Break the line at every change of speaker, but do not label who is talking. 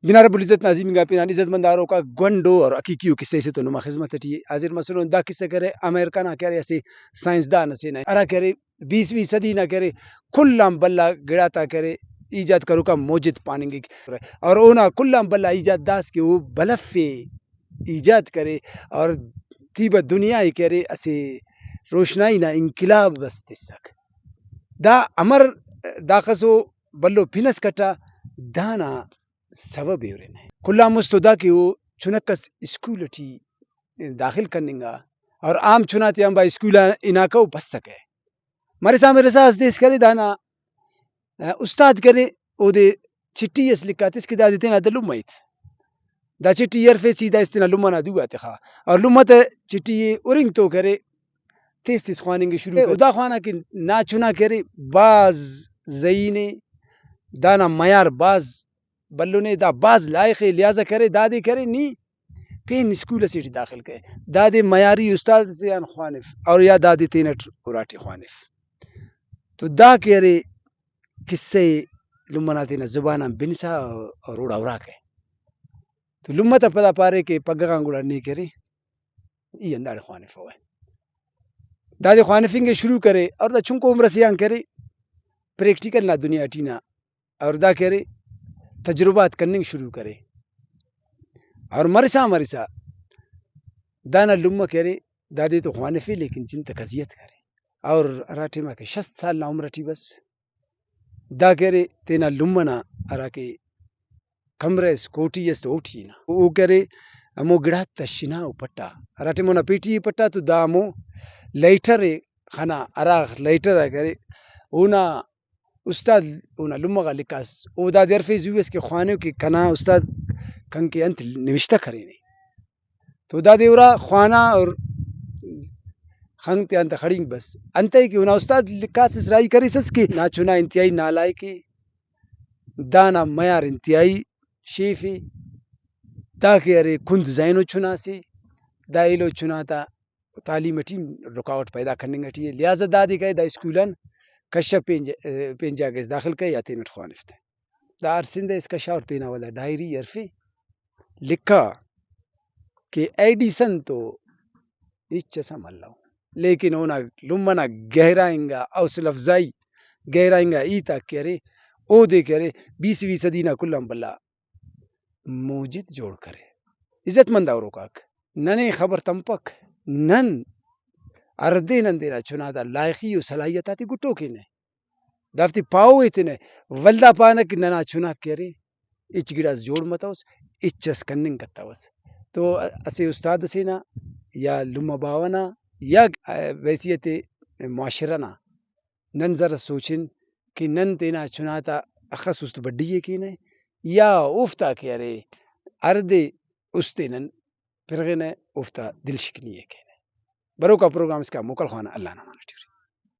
بنا رب العزت نازم گا پینا عزت منداروں کا گونڈو اور حقیقیو قصے سے تو نما خدمت ٹی حاضر مسلون دا قصہ کرے امریکہ نہ کرے ایسے سائنسدان سے نہ ارا کرے 20ویں صدی نہ کرے کلام بلا گڑاتا کرے ایجاد کرو کا موجد پانیں گے اور اونا کلام بلا ایجاد داس کے وہ بلف ایجاد کرے اور تیبا دنیا ہی کرے اسے روشنائی نہ انقلاب بس تسک دا امر دا خسو بلو پھنس کٹا دانا سبب یورن ہے کلا مستدا کہ وہ چنکس اسکول ٹی داخل کرنے گا اور عام چناتے ہم با اسکول اناکو بس سکے مارے سامنے رساس دیس کرے دانا استاد کرے او دے چٹی اس لکھا تس کی دا دیتے نا دلو میت دا چٹی یرفے سیدھا استنا لمنا دو آتے خواہ اور لمت چٹی ارنگ تو کرے تیس تیس خوانیں گے شروع کر دا خوانا کہ نا چنا کرے باز زینے دانا میار باز بلو نے دا باز لائق لہذا کرے دادے کرے نی پین اسکول سیٹی داخل کرے دادے معیاری استاد سے ان خوانف اور یا دادے تینٹ اراٹی خوانف تو دا کرے قصے لمنا تینا زبانا بنسا اور اوڑا اورا کے تو لمتا پدا پارے کے پگگان گوڑا نہیں کرے ای انداڑ خوانف ہوئے دادے خوانفنگ شروع کرے اور دا چنکو عمر سیان کرے پریکٹیکل نا دنیا ٹینا اور دا کرے تجربات کرنے شروع کرے اور مرسا دانا لمہ کرے دادے تو خوانفی لیکن جن تک اذیت کرے اور اراٹے ما کے 60 سال نا عمر ٹی بس دا کرے تینا لمنا ارا کے کمرس کوٹی اس تو اٹھی نا او کرے امو گڑا تشنا او پٹا اراٹے مونا پیٹی پٹا تو دامو لائٹر خنا ارا لائٹر کرے اونا استاد اونا لمغا لکاس او دا درفے زویس کے خوانو کے کنا استاد کن کے انت نوشتہ کرے نہیں تو دا دیورا خوانا اور خنگ تے انت خڑینگ بس انتے کہ اونا استاد لکاس اس رائی کری سس کے نا چنا انتہائی نالائے کے دانا میار انتہائی شیفی دا کہ ارے کند زینو چنا سے دا ایلو چنا تا تعلیم ٹیم رکاوٹ پیدا کرنے گٹی ہے لہذا دادی کہے دا اسکولن کشا پینجا گیس داخل کہے یا تینٹ خوانفتے دا ارسندہ اس کشا اور تینا والا ڈائری یرفی لکھا کہ ایڈیسن تو اچھا سمجھ لاؤ لیکن اونا لمنا گہرائنگا اوصل افزائی گہرائنگا ایتا کرے او دے کرے 20ویں صدی نا کلام بلا موجد جوڑ کرے عزت مند اور کاک ننے خبر تمپک نن اردے نن دینا چنا دا لائقی و صلاحیتاتی گٹو کے نے دافتی پاؤ اتنے ولدا پانک ننا چنا کرے اچ گڑاس جوڑ متوس اچس کننگ کتاوس تو اسے استاد سینا یا لما باونا یا ویسیت معاشرنا نن ذرا سوچن کہ نن تینا چناتا اخص است بڈیے کینے یا اوفتا کہ ارے اردے استے نن پرغنے اوفتا دل شکنیے کینے برو کا پروگرام اس کا مکل خوانا اللہ نہ مانا